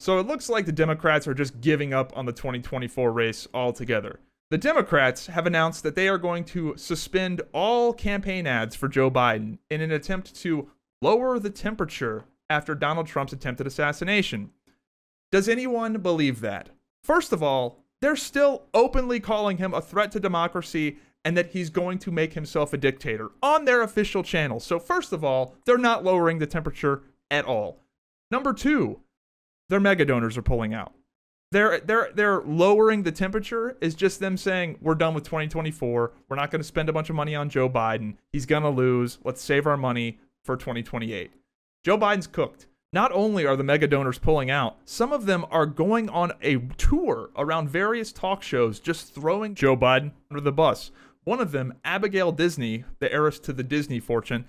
So it looks like the Democrats are just giving up on the 2024 race altogether. The Democrats have announced that they are going to suspend all campaign ads for Joe Biden in an attempt to lower the temperature after Donald Trump's attempted assassination. Does anyone believe that? First of all, they're still openly calling him a threat to democracy and that he's going to make himself a dictator on their official channel. So first of all, they're not lowering the temperature at all. Number two, their mega donors are pulling out. They're lowering the temperature is just them saying, we're done with 2024. We're not going to spend a bunch of money on Joe Biden. He's going to lose. Let's save our money for 2028. Joe Biden's cooked. Not only are the mega donors pulling out, some of them are going on a tour around various talk shows, just throwing Joe Biden under the bus. One of them, Abigail Disney, the heiress to the Disney fortune,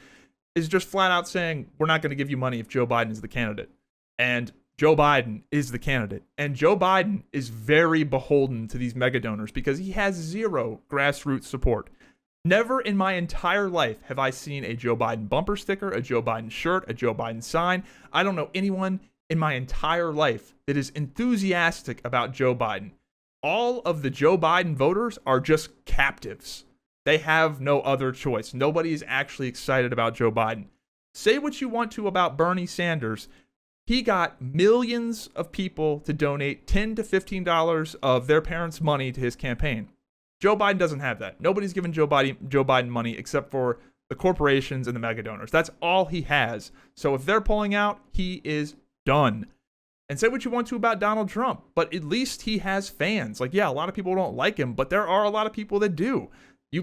is just flat out saying, we're not going to give you money if Joe Biden is the candidate. And Joe Biden is the candidate. And Joe Biden is very beholden to these mega donors because he has zero grassroots support. Never in my entire life have I seen a Joe Biden bumper sticker, a Joe Biden shirt, a Joe Biden sign. I don't know anyone in my entire life that is enthusiastic about Joe Biden. All of the Joe Biden voters are just captives. They have no other choice. Nobody is actually excited about Joe Biden. Say what you want to about Bernie Sanders. He got millions of people to donate $10 to $15 of their parents' money to his campaign. Joe Biden doesn't have that. Nobody's given Joe Biden money except for the corporations and the mega donors. That's all he has. So if they're pulling out, he is done. And say what you want to about Donald Trump, but at least he has fans. Like, yeah, a lot of people don't like him, but there are a lot of people that do.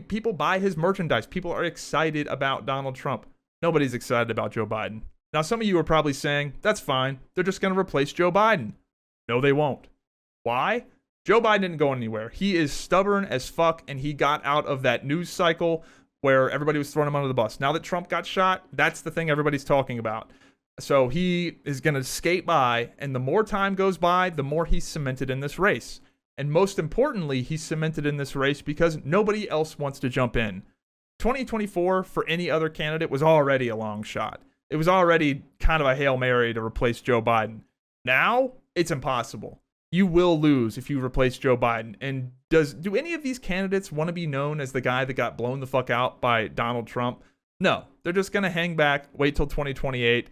People buy his merchandise. People are excited about Donald Trump. Nobody's excited about Joe Biden. Now, some of you are probably saying, that's fine. They're just going to replace Joe Biden. No, they won't. Why? Joe Biden didn't go anywhere. He is stubborn as fuck, and he got out of that news cycle where everybody was throwing him under the bus. Now that Trump got shot, that's the thing everybody's talking about. So he is going to skate by, and the more time goes by, the more he's cemented in this race. And most importantly, he's cemented in this race because nobody else wants to jump in. 2024 for any other candidate was already a long shot. It was already kind of a Hail Mary to replace Joe Biden. Now, it's impossible. You will lose if you replace Joe Biden. And do any of these candidates want to be known as the guy that got blown the fuck out by Donald Trump? No, they're just going to hang back, wait till 2028.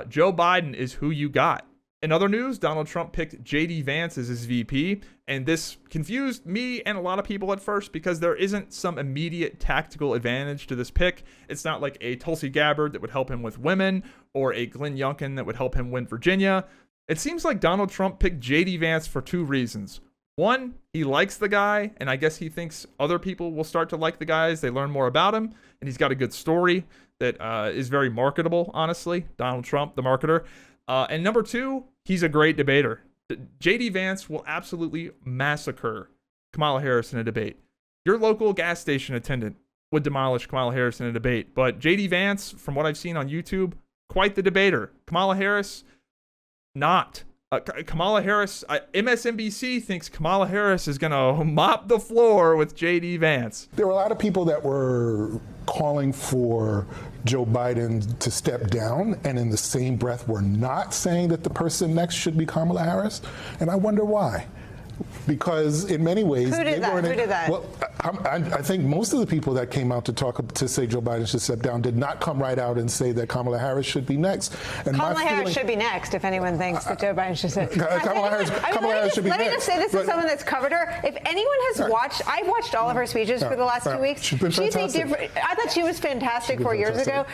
Joe Biden is who you got. In other news, Donald Trump picked J.D. Vance as his VP, and this confused me and a lot of people at first because there isn't some immediate tactical advantage to this pick. It's not like a Tulsi Gabbard that would help him with women or a Glenn Youngkin that would help him win Virginia. It seems like Donald Trump picked J.D. Vance for two reasons. One, he likes the guy, and I guess he thinks other people will start to like the guy as they learn more about him, and he's got a good story that is very marketable, honestly. Donald Trump, the marketer. And number two, he's a great debater. J.D. Vance will absolutely massacre Kamala Harris in a debate. Your local gas station attendant would demolish Kamala Harris in a debate. But J.D. Vance, from what I've seen on YouTube, quite the debater. Kamala Harris, not. Kamala Harris, MSNBC thinks Kamala Harris is going to mop the floor with J.D. Vance. There were a lot of people that were calling for Joe Biden to step down, and in the same breath were not saying that the person next should be Kamala Harris. And I wonder why. Because in many ways, Who did that? Well, I think most of the people that came out to say Joe Biden should step down did not come right out and say that Kamala Harris should be next. And Kamala Harris should be next if anyone thinks that Joe Biden should step down. Kamala Harris should be next. Let me just say this as someone that's covered her. If anyone has watched, I've watched all of her speeches for the last 2 weeks. She's been fantastic. I thought she was fantastic 4 years ago.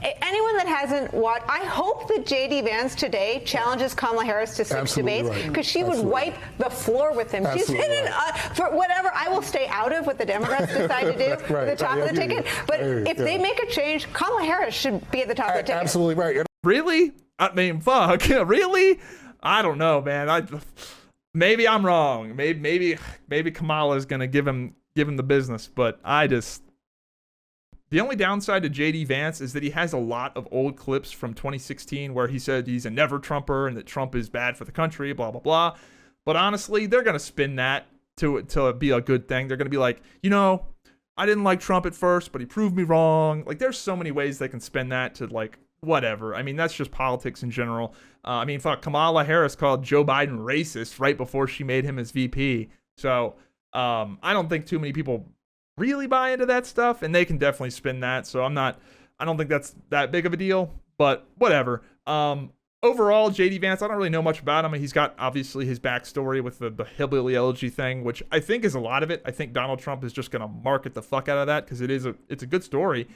Anyone that hasn't watched, I hope that J.D. Vance today challenges Kamala Harris to 6 debates because she would wipe the floor with him. She's hidden for whatever I will stay out of what the Democrats decide to do at the top of the ticket. But if they make a change, Kamala Harris should be at the top of the ticket. Absolutely right. Really? I mean, fuck. Really? I don't know, man. Maybe I'm wrong. Maybe Kamala is gonna give him the business, but the only downside to J.D. Vance is that he has a lot of old clips from 2016 where he said he's a never Trumper and that Trump is bad for the country, blah, blah, blah. But honestly, they're going to spin that to be a good thing. They're going to be like, I didn't like Trump at first, but he proved me wrong. Like, there's so many ways they can spin that to, like, whatever. I mean, that's just politics in general. I mean, fuck, Kamala Harris called Joe Biden racist right before she made him his VP. So I don't think too many people really buy into that stuff, and they can definitely spin that. So I don't think that's that big of a deal, but whatever. Overall, JD Vance, I don't really know much about him. He's got obviously his backstory with the hillbilly elegy thing, which I think is a lot of it. I think Donald Trump is just going to market the fuck out of that because it's a good story.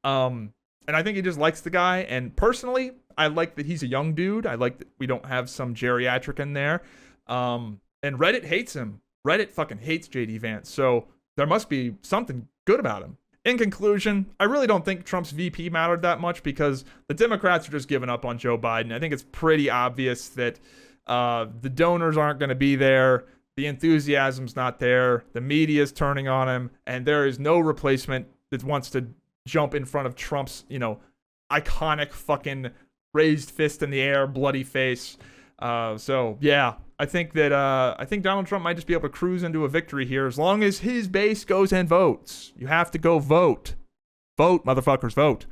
And I think he just likes the guy. And personally, I like that he's a young dude. I like that we don't have some geriatric in there. And Reddit hates him. Reddit fucking hates JD Vance. So there must be something good about him. In conclusion, I really don't think Trump's VP mattered that much because the Democrats are just giving up on Joe Biden. I think it's pretty obvious that the donors aren't going to be there. The enthusiasm's not there. The media's turning on him. And there is no replacement that wants to jump in front of Trump's, iconic fucking raised fist in the air, bloody face. So, yeah, I think Donald Trump might just be able to cruise into a victory here as long as his base goes and votes. You have to go vote. Vote, motherfuckers, vote.